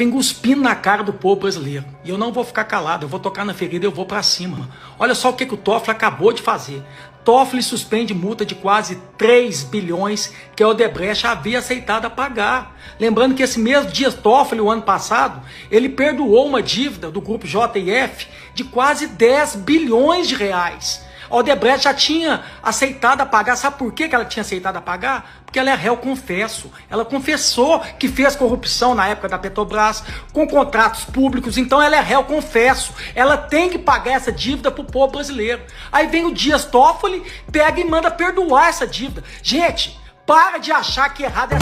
vem cuspindo na cara do povo brasileiro. E eu não vou ficar calado, eu vou tocar na ferida, eu vou pra cima. Olha só o que o Toffoli acabou de fazer. Toffoli suspende multa de quase 3 bilhões que a Odebrecht havia aceitado a pagar. Lembrando que esse mesmo dia, Toffoli, o ano passado, ele perdoou uma dívida do grupo JF de quase 10 bilhões de reais. A Odebrecht já tinha aceitado a pagar. Sabe por que ela tinha aceitado a pagar? Porque ela é réu confesso. Ela confessou que fez corrupção na época da Petrobras, com contratos públicos, então ela é réu confesso. Ela tem que pagar essa dívida pro povo brasileiro. Aí vem o Dias Toffoli, pega e manda perdoar essa dívida. Gente, para de achar que errado é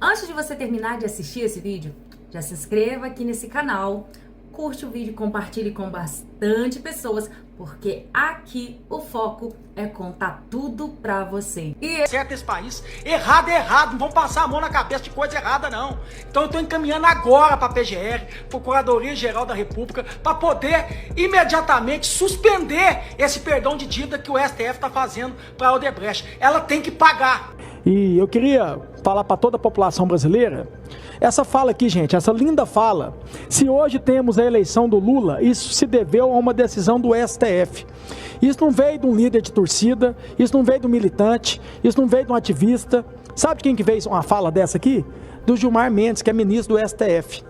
Antes de você terminar de assistir esse vídeo, já se inscreva aqui nesse canal, curte o vídeo, compartilhe com bastante pessoas, porque aqui o foco é contar tudo pra você. E certo esse país, errado é errado, não vão passar a mão na cabeça de coisa errada não. Então eu tô encaminhando agora pra PGR, Procuradoria-Geral da República, pra poder imediatamente suspender esse perdão de dívida que o STF tá fazendo pra Odebrecht. Ela tem que pagar. E eu queria falar para toda a população brasileira, essa fala aqui, gente, essa linda fala, se hoje temos a eleição do Lula, isso se deveu a uma decisão do STF. Isso não veio de um líder de torcida, isso não veio de um militante, isso não veio de um ativista. Sabe quem que fez uma fala dessa aqui? Do Gilmar Mendes, que é ministro do STF,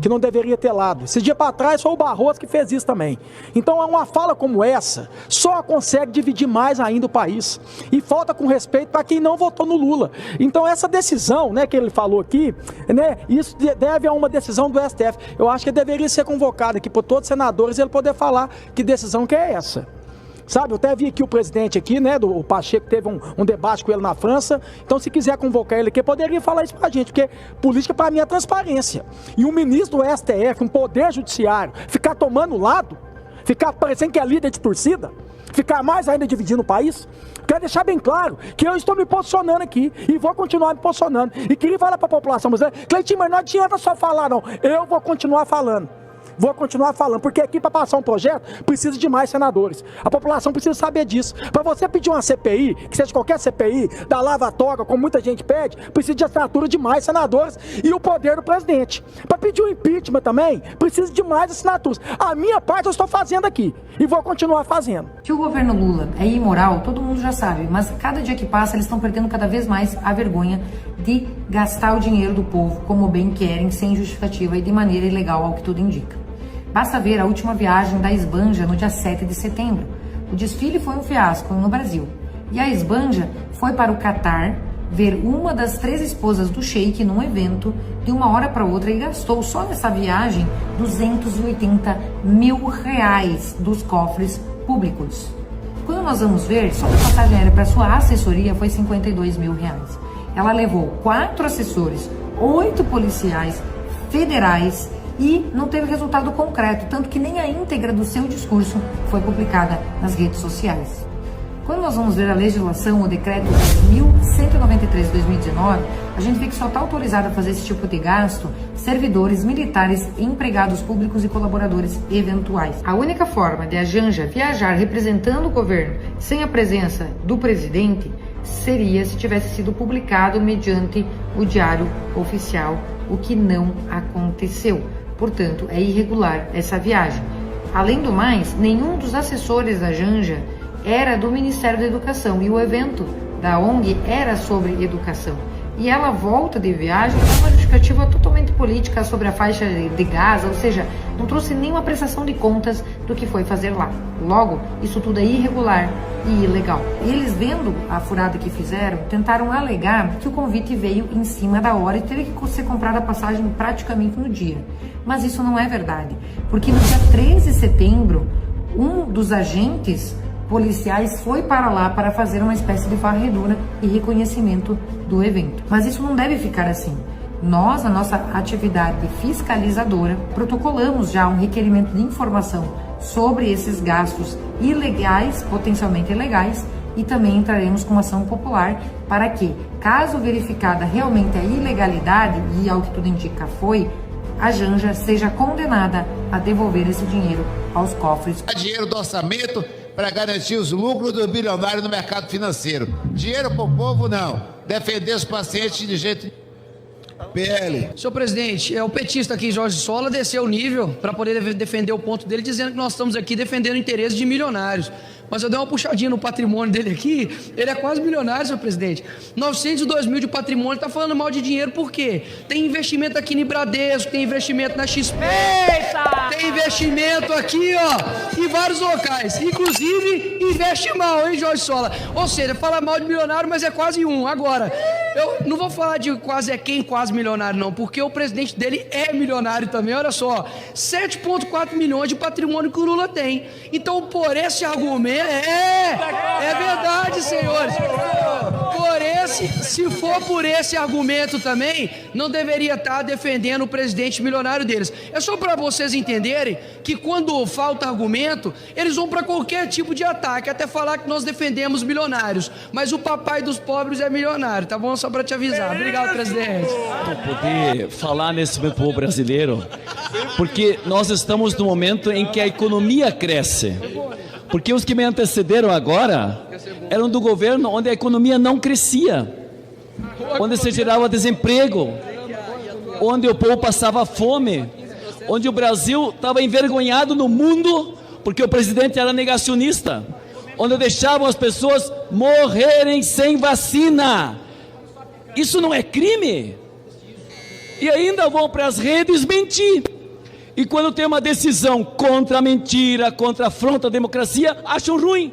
que não deveria ter lado. Esse dia para trás foi o Barroso que fez isso também. Então uma fala como essa só consegue dividir mais ainda o país. E falta com respeito para quem não votou no Lula. Então essa decisão, né, que ele falou aqui, né, isso deve a uma decisão do STF. Eu acho que deveria ser convocado aqui por todos os senadores e ele poder falar que decisão que é essa. Sabe, eu até vi aqui o presidente aqui, né, o Pacheco, teve um debate com ele na França. Então, se quiser convocar ele aqui, poderia falar isso pra gente, porque política pra mim é transparência. E um ministro do STF, um poder judiciário, ficar tomando lado, ficar parecendo que é líder de torcida, ficar mais ainda dividindo o país. Quero deixar bem claro que eu estou me posicionando aqui e vou continuar me posicionando. E queria falar pra população brasileira, Cleitinho, mas não adianta só falar não, eu vou continuar falando. Vou continuar falando, porque aqui para passar um projeto precisa de mais senadores. A população precisa saber disso. Para você pedir uma CPI, que seja qualquer CPI, da lava-toga, como muita gente pede, precisa de assinatura de mais senadores e o poder do presidente. Para pedir um impeachment também, precisa de mais assinaturas. A minha parte eu estou fazendo aqui e vou continuar fazendo. Que o governo Lula é imoral, todo mundo já sabe, mas cada dia que passa eles estão perdendo cada vez mais a vergonha de gastar o dinheiro do povo como bem querem, sem justificativa e de maneira ilegal, ao que tudo indica. Basta ver a última viagem da Esbanja no dia 7 de setembro. O desfile foi um fiasco no Brasil. E a Esbanja foi para o Catar ver uma das 3 esposas do Sheik num evento de uma hora para outra e gastou só nessa viagem 280 mil reais dos cofres públicos. Quando nós vamos ver, só a passagem aérea para sua assessoria foi 52 mil reais. Ela levou 4 assessores, 8 policiais federais e não teve resultado concreto, tanto que nem a íntegra do seu discurso foi publicada nas redes sociais. Quando nós vamos ver a legislação, o decreto 1193 de 2019, a gente vê que só está autorizado a fazer esse tipo de gasto servidores militares, empregados públicos e colaboradores eventuais. A única forma de a Janja viajar representando o governo sem a presença do presidente seria se tivesse sido publicado mediante o Diário Oficial, o que não aconteceu. Portanto, é irregular essa viagem. Além do mais, nenhum dos assessores da Janja era do Ministério da Educação e o evento da ONG era sobre educação. E ela volta de viagem com uma justificativa totalmente política sobre a faixa de Gaza, ou seja, não trouxe nenhuma prestação de contas do que foi fazer lá. Logo, isso tudo é irregular e ilegal. Eles, vendo a furada que fizeram, tentaram alegar que o convite veio em cima da hora e teve que ser comprada a passagem praticamente no dia. Mas isso não é verdade, porque no dia 13 de setembro, um dos agentes policiais foi para lá para fazer uma espécie de varredura e reconhecimento do evento. Mas isso não deve ficar assim. Nós, na nossa atividade fiscalizadora, protocolamos já um requerimento de informação sobre esses gastos ilegais, potencialmente ilegais, e também entraremos com uma ação popular para que, caso verificada realmente a ilegalidade, e ao que tudo indica foi, a Janja seja condenada a devolver esse dinheiro aos cofres. Dinheiro do orçamento para garantir os lucros do bilionário no mercado financeiro. Dinheiro para o povo, não. Defender os pacientes de jeito... PL. Senhor presidente, o petista aqui, Jorge Sola, desceu o nível para poder defender o ponto dele, dizendo que nós estamos aqui defendendo interesses de milionários. Mas eu dei uma puxadinha no patrimônio dele aqui, ele é quase milionário, senhor presidente. 902 mil de patrimônio, tá falando mal de dinheiro por quê? Tem investimento aqui no Bradesco, tem investimento na XP, tem investimento aqui, ó, em vários locais. Inclusive, investe mal, hein, Jorge Sola? Ou seja, fala mal de milionário, mas é quase um. Agora, eu não vou falar de quase milionário, não, porque o presidente dele é milionário também, olha só. 7,4 milhões de patrimônio que o Lula tem. Então, por esse argumento, é verdade, senhores. Se for por esse argumento também, não deveria estar defendendo o presidente milionário deles. É só para vocês entenderem que quando falta argumento, eles vão para qualquer tipo de ataque, até falar que nós defendemos milionários. Mas o papai dos pobres é milionário, tá bom? Só para te avisar. Obrigado, presidente. Para poder falar nesse povo brasileiro, porque nós estamos no momento em que a economia cresce. Porque os que me antecederam agora eram do governo onde a economia não crescia, onde se gerava desemprego, onde o povo passava fome, onde o Brasil estava envergonhado no mundo porque o presidente era negacionista, onde deixavam as pessoas morrerem sem vacina. Isso não é crime? E ainda vão para as redes mentir. E quando tem uma decisão contra a mentira, contra a afronta à democracia, acham ruim.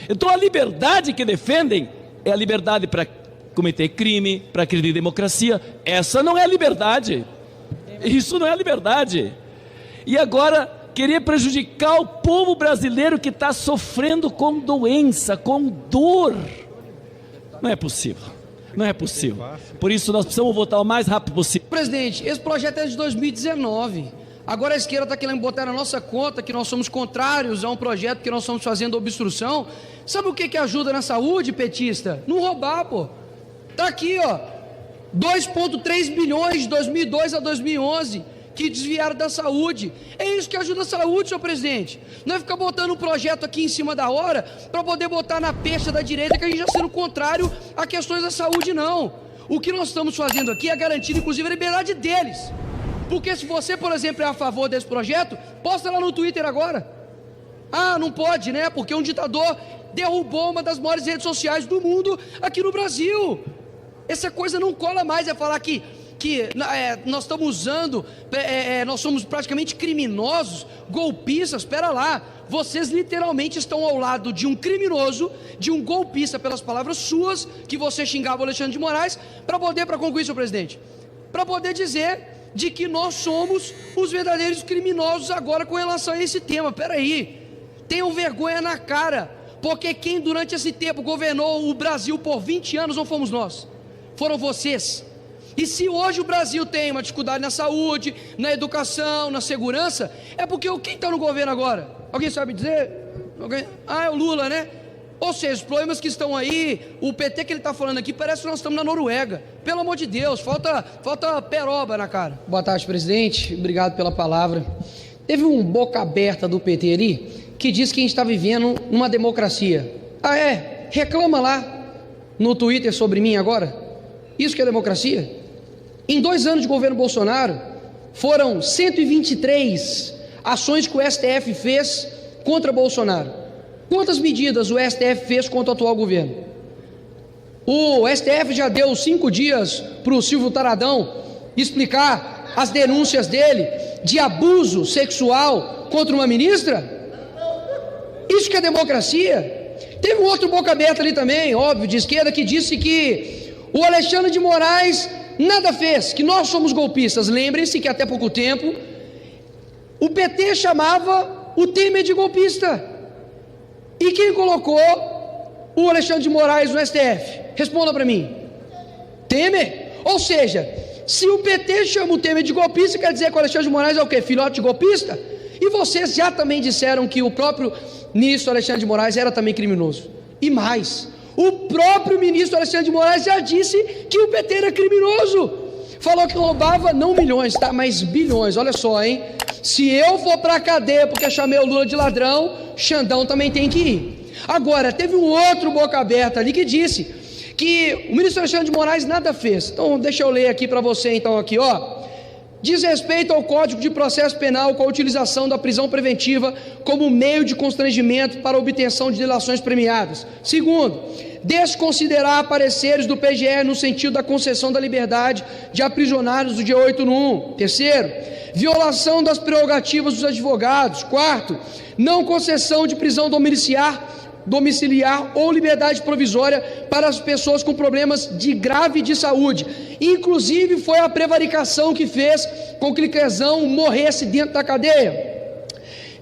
Então a liberdade que defendem é a liberdade para cometer crime, para agredir democracia. Essa não é liberdade. Isso não é liberdade. E agora querer prejudicar o povo brasileiro que está sofrendo com doença, com dor. Não é possível. Não é possível. Por isso nós precisamos votar o mais rápido possível. Presidente, esse projeto é de 2019. Agora a esquerda está querendo botar na nossa conta que nós somos contrários a um projeto, que nós estamos fazendo obstrução. Sabe o que ajuda na saúde, petista? Não roubar, pô. Tá aqui, ó, 2,3 bilhões de 2002 a 2011 que desviaram da saúde. É isso que ajuda a saúde, senhor presidente. Não é ficar botando um projeto aqui em cima da hora para poder botar na peixe da direita que a gente está sendo contrário a questões da saúde, não. O que nós estamos fazendo aqui é garantir, inclusive, a liberdade deles. Porque se você, por exemplo, é a favor desse projeto, posta lá no Twitter agora. Ah, não pode, né? Porque um ditador derrubou uma das maiores redes sociais do mundo aqui no Brasil. Essa coisa não cola mais, é falar que nós estamos usando, nós somos praticamente criminosos, golpistas. Espera lá, vocês literalmente estão ao lado de um criminoso, de um golpista, pelas palavras suas, que você xingava o Alexandre de Moraes, para concluir, senhor presidente, para poder dizer de que nós somos os verdadeiros criminosos agora com relação a esse tema. Peraí, tenham vergonha na cara, porque quem durante esse tempo governou o Brasil por 20 anos não fomos nós, foram vocês. E se hoje o Brasil tem uma dificuldade na saúde, na educação, na segurança, é porque quem está no governo agora? Alguém sabe dizer? Alguém? Ah, é o Lula, né? Ou seja, os problemas que estão aí, o PT que ele está falando aqui, parece que nós estamos na Noruega. Pelo amor de Deus, falta peroba na cara. Boa tarde, presidente. Obrigado pela palavra. Teve um boca aberta do PT ali, que diz que a gente está vivendo numa democracia. Ah, é? Reclama lá no Twitter sobre mim agora. Isso que é democracia? Em 2 anos de governo Bolsonaro, foram 123 ações que o STF fez contra Bolsonaro. Quantas medidas o STF fez contra o atual governo? O STF já deu 5 dias para o Silvio Taradão explicar as denúncias dele de abuso sexual contra uma ministra? Isso que é democracia? Teve um outro boca aberta ali também, óbvio, de esquerda, que disse que o Alexandre de Moraes nada fez, que nós somos golpistas. Lembrem-se que até pouco tempo o PT chamava o Temer de golpista. E quem colocou o Alexandre de Moraes no STF? Responda para mim. Temer? Ou seja, se o PT chama o Temer de golpista, quer dizer que o Alexandre de Moraes é o quê? Filhote de golpista? E vocês já também disseram que o próprio ministro Alexandre de Moraes era também criminoso. E mais, o próprio ministro Alexandre de Moraes já disse que o PT era criminoso. Falou que roubava não milhões, tá? Mas bilhões. Olha só, hein? Se eu for para a cadeia porque chamei o Lula de ladrão, Xandão também tem que ir. Agora, teve um outro boca aberta ali que disse que o ministro Alexandre de Moraes nada fez. Então, deixa eu ler aqui para você, então, aqui, ó. Diz respeito ao Código de Processo Penal com a utilização da prisão preventiva como meio de constrangimento para a obtenção de delações premiadas. Segundo, desconsiderar pareceres do PGE no sentido da concessão da liberdade de aprisionados do dia 8 no 1. Terceiro, violação das prerrogativas dos advogados. Quarto, não concessão de prisão domiciliar ou liberdade provisória para as pessoas com problemas grave de saúde. Inclusive foi a prevaricação que fez com que o Crezão morresse dentro da cadeia.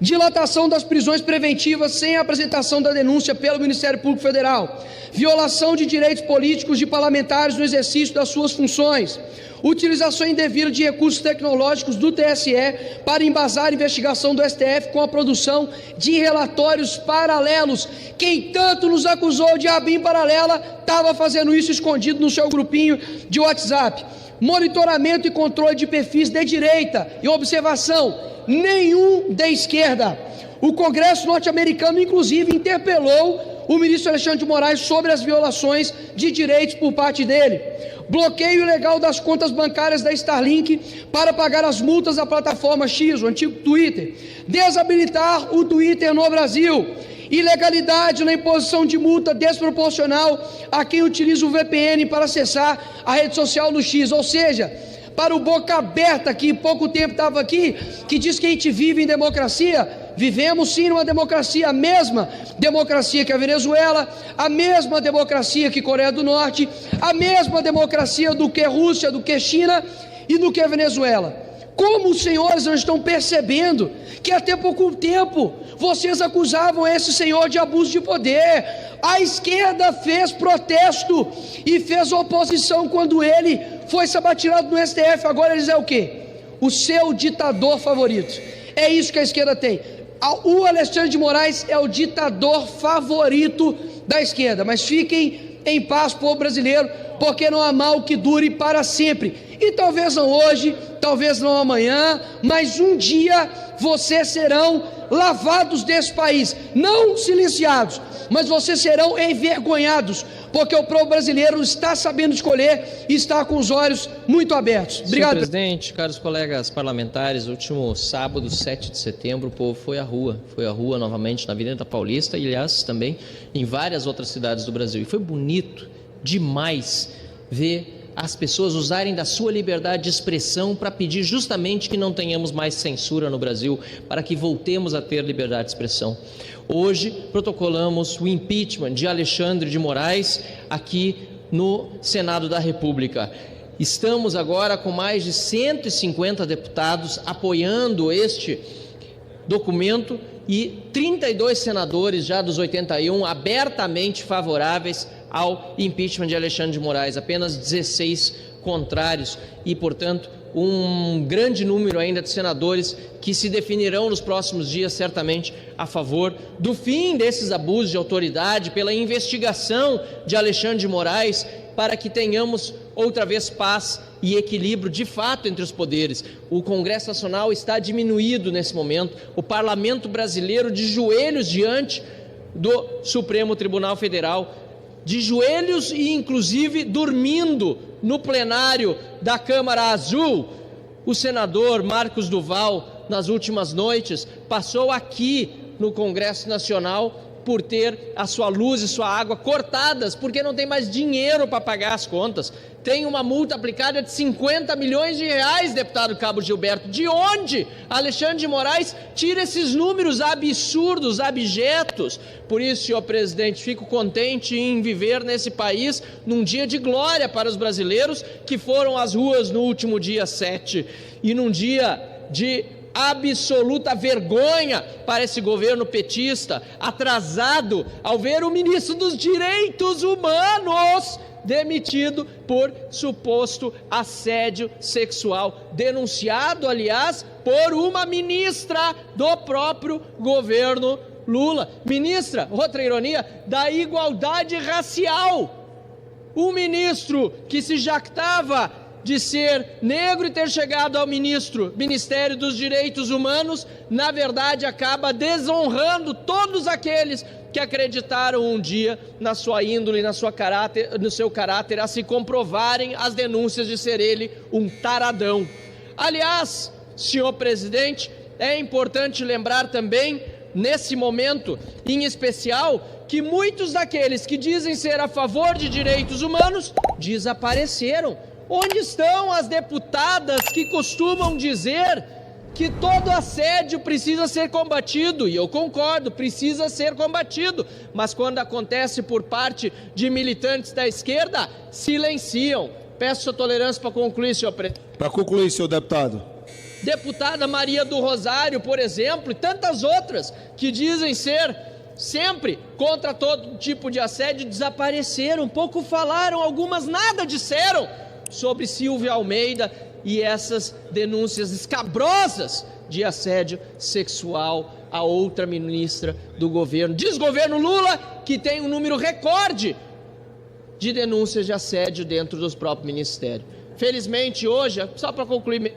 Dilatação das prisões preventivas sem a apresentação da denúncia pelo Ministério Público Federal. Violação de direitos políticos de parlamentares no exercício das suas funções. Utilização indevida de recursos tecnológicos do TSE para embasar a investigação do STF com a produção de relatórios paralelos. Quem tanto nos acusou de abrir em paralela estava fazendo isso escondido no seu grupinho de WhatsApp. Monitoramento e controle de perfis de direita. E observação, nenhum da esquerda. O Congresso norte-americano, inclusive, interpelou o ministro Alexandre de Moraes sobre as violações de direitos por parte dele. Bloqueio ilegal das contas bancárias da Starlink para pagar as multas da plataforma X, o antigo Twitter. Desabilitar o Twitter no Brasil. Ilegalidade na imposição de multa desproporcional a quem utiliza o VPN para acessar a rede social no X. Ou seja, para o boca aberta que pouco tempo estava aqui, que diz que a gente vive em democracia, vivemos sim numa democracia, a mesma democracia que a Venezuela, a mesma democracia que Coreia do Norte, a mesma democracia do que Rússia, do que China e do que a Venezuela. Como os senhores não estão percebendo que até pouco tempo vocês acusavam esse senhor de abuso de poder? A esquerda fez protesto e fez oposição quando ele foi sabatinado no STF. Agora eles é o quê? O seu ditador favorito. É isso que a esquerda tem. O Alexandre de Moraes é o ditador favorito da esquerda. Mas fiquem em paz, povo brasileiro, porque não há mal que dure para sempre. E talvez não hoje, talvez não amanhã, mas um dia vocês serão lavados desse país, não silenciados, mas vocês serão envergonhados, porque o povo brasileiro está sabendo escolher e está com os olhos muito abertos. Obrigado. Senhor presidente, caros colegas parlamentares, último sábado, 7 de setembro, o povo foi à rua novamente na Avenida Paulista e, aliás, também em várias outras cidades do Brasil. E foi bonito demais ver as pessoas usarem da sua liberdade de expressão para pedir justamente que não tenhamos mais censura no Brasil, para que voltemos a ter liberdade de expressão. Hoje protocolamos o impeachment de Alexandre de Moraes aqui no Senado da República. Estamos agora com mais de 150 deputados apoiando este documento e 32 senadores já dos 81 abertamente favoráveis ao impeachment de Alexandre de Moraes, apenas 16 contrários e, portanto, um grande número ainda de senadores que se definirão nos próximos dias certamente a favor do fim desses abusos de autoridade, pela investigação de Alexandre de Moraes, para que tenhamos outra vez paz e equilíbrio de fato entre os poderes. O Congresso Nacional está diminuído nesse momento, o Parlamento brasileiro de joelhos diante do Supremo Tribunal Federal, de joelhos e inclusive dormindo no plenário da Câmara Azul. O senador Marcos Duval, nas últimas noites, passou aqui no Congresso Nacional por ter a sua luz e sua água cortadas, porque não tem mais dinheiro para pagar as contas. Tem uma multa aplicada de 50 milhões de reais, deputado Cabo Gilberto. De onde Alexandre de Moraes tira esses números absurdos, abjetos? Por isso, senhor presidente, fico contente em viver nesse país num dia de glória para os brasileiros que foram às ruas no último dia 7 e num dia de absoluta vergonha para esse governo petista, atrasado ao ver o ministro dos Direitos Humanos demitido por suposto assédio sexual, denunciado, aliás, por uma ministra do próprio governo Lula. Ministra, outra ironia, da igualdade racial. Um ministro que se jactava de ser negro e ter chegado ao Ministério dos Direitos Humanos, na verdade acaba desonrando todos aqueles que acreditaram um dia na sua índole, no seu caráter, a se comprovarem as denúncias de ser ele um taradão. Aliás, senhor presidente, é importante lembrar também, nesse momento em especial, que muitos daqueles que dizem ser a favor de direitos humanos desapareceram. Onde estão as deputadas que costumam dizer que todo assédio precisa ser combatido? E eu concordo, precisa ser combatido, mas quando acontece por parte de militantes da esquerda, silenciam. Peço sua tolerância para concluir, senhor presidente. Para concluir, senhor deputado. Deputada Maria do Rosário, por exemplo, e tantas outras que dizem ser sempre contra todo tipo de assédio, desapareceram, pouco falaram, algumas nada disseram sobre Silvia Almeida e essas denúncias escabrosas de assédio sexual a outra ministra do governo, desgoverno Lula, que tem um número recorde de denúncias de assédio dentro dos próprios ministérios. Felizmente hoje, só para concluir,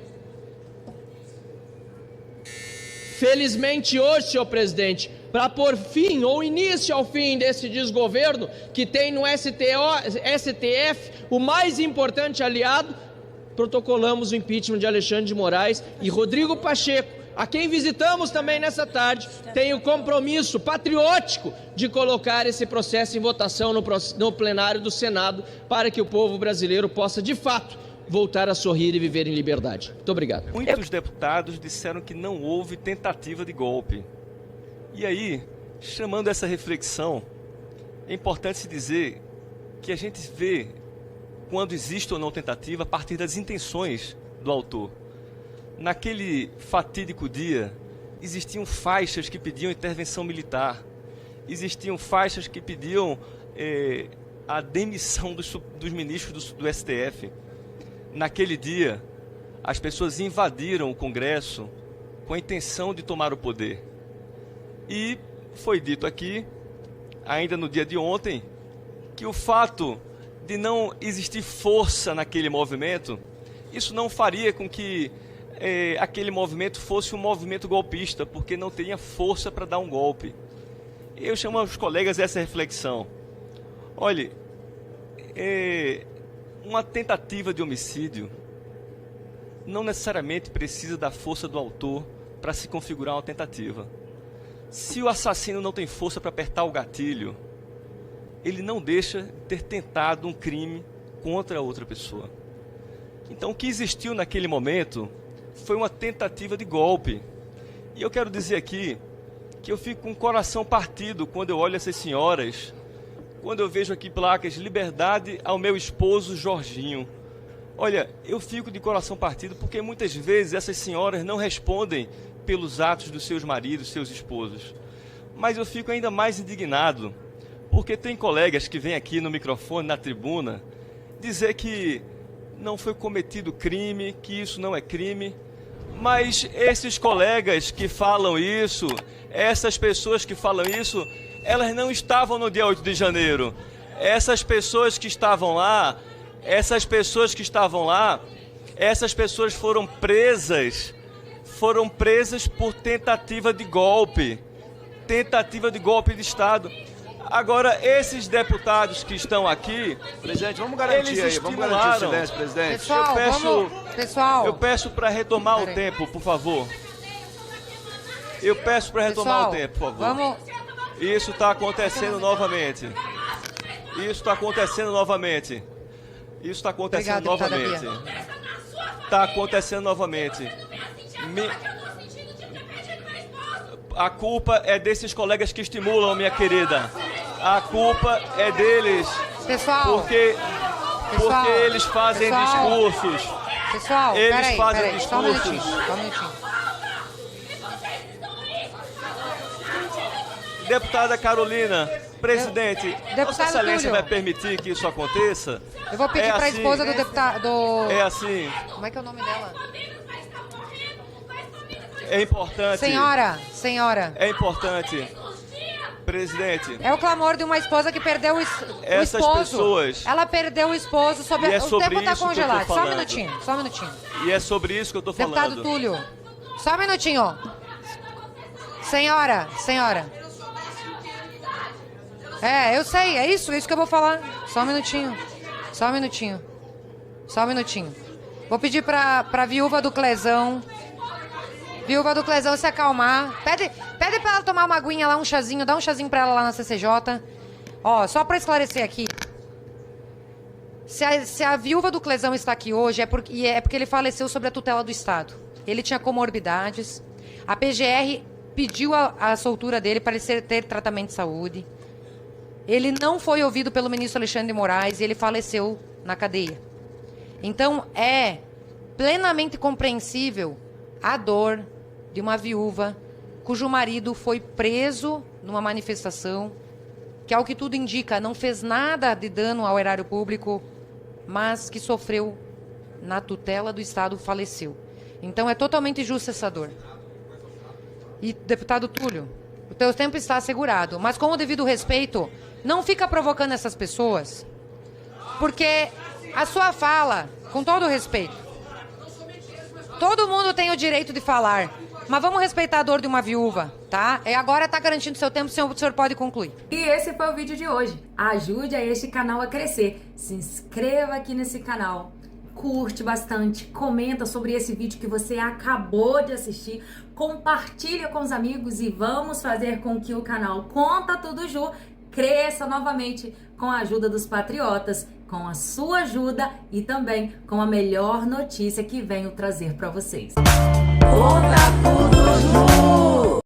felizmente hoje, senhor presidente, para pôr fim ou início ao fim desse desgoverno que tem no STF o mais importante aliado, protocolamos o impeachment de Alexandre de Moraes e Rodrigo Pacheco, a quem visitamos também nessa tarde, tem o compromisso patriótico de colocar esse processo em votação no plenário do Senado para que o povo brasileiro possa, de fato, voltar a sorrir e viver em liberdade. Muito obrigado. Muitos deputados disseram que não houve tentativa de golpe. E aí, chamando essa reflexão, é importante se dizer que a gente vê quando existe ou não tentativa a partir das intenções do autor. Naquele fatídico dia, existiam faixas que pediam intervenção militar, existiam faixas que pediam a demissão dos ministros do STF. Naquele dia, as pessoas invadiram o Congresso com a intenção de tomar o poder. E foi dito aqui, ainda no dia de ontem, que o fato de não existir força naquele movimento, isso não faria com que aquele movimento fosse um movimento golpista, porque não teria força para dar um golpe. Eu chamo aos colegas essa reflexão. Olhe, uma tentativa de homicídio não necessariamente precisa da força do autor para se configurar uma tentativa. Se o assassino não tem força para apertar o gatilho, ele não deixa de ter tentado um crime contra outra pessoa. Então, o que existiu naquele momento foi uma tentativa de golpe. E eu quero dizer aqui que eu fico com o coração partido quando eu olho essas senhoras, quando eu vejo aqui placas liberdade ao meu esposo Jorginho. Olha, eu fico de coração partido porque muitas vezes essas senhoras não respondem pelos atos dos seus maridos, seus esposos. Mas eu fico ainda mais indignado porque tem colegas que vêm aqui no microfone, na tribuna, dizer que não foi cometido crime, que isso não é crime. Mas esses colegas que falam isso, essas pessoas que falam isso, elas não estavam no dia 8 de janeiro. Essas pessoas que estavam lá, essas pessoas foram presas por tentativa de golpe de Estado. Agora, esses deputados que estão aqui, presidente, vamos garantir aí, vamos garantir o silêncio, presidente. Pessoal, eu peço para retomar o tempo, por favor. Eu peço para retomar o tempo, por favor. Isso está acontecendo novamente. Isso está acontecendo novamente. Está acontecendo novamente. A culpa é desses colegas que estimulam, minha querida. A culpa é deles. Pessoal, porque eles fazem discursos. Pessoal, eles fazem discursos. Só um minutinho. Deputada Carolina, presidente, Vossa Excelência vai permitir que isso aconteça? Eu vou pedir para a esposa do deputado... É assim. Como é que é o nome dela? É importante. Senhora. É importante. Presidente. É o clamor de uma esposa que perdeu o essas esposo. Pessoas. Ela perdeu o esposo. O tempo está congelado. Só um minutinho. E é sobre isso que eu estou falando. Deputado Túlio. Só um minutinho. Senhora. Eu sei, é isso que eu vou falar. Só um minutinho. Vou pedir pra viúva do Clezão se acalmar. Pede pra ela tomar uma aguinha lá, um chazinho, dá um chazinho pra ela lá na CCJ. Ó, só pra esclarecer aqui. Se a viúva do Clezão está aqui hoje, é porque ele faleceu sob a tutela do Estado. Ele tinha comorbidades. A PGR pediu a soltura dele para ele ter tratamento de saúde. Ele não foi ouvido pelo ministro Alexandre de Moraes e ele faleceu na cadeia. Então, é plenamente compreensível a dor de uma viúva cujo marido foi preso numa manifestação que, ao que tudo indica, não fez nada de dano ao erário público, mas que sofreu na tutela do Estado, faleceu. Então, é totalmente justa essa dor. E, deputado Túlio, o teu tempo está assegurado, mas com o devido respeito, não fica provocando essas pessoas, porque a sua fala, com todo o respeito, todo mundo tem o direito de falar, mas vamos respeitar a dor de uma viúva, tá? Agora está garantindo seu tempo, o senhor pode concluir. E esse foi o vídeo de hoje. Ajude a este canal a crescer. Se inscreva aqui nesse canal. Curte bastante, comenta sobre esse vídeo que você acabou de assistir, compartilha com os amigos e vamos fazer com que o canal Conta Tudo Ju cresça novamente com a ajuda dos patriotas, com a sua ajuda e também com a melhor notícia que venho trazer para vocês. Conta Tudo Ju!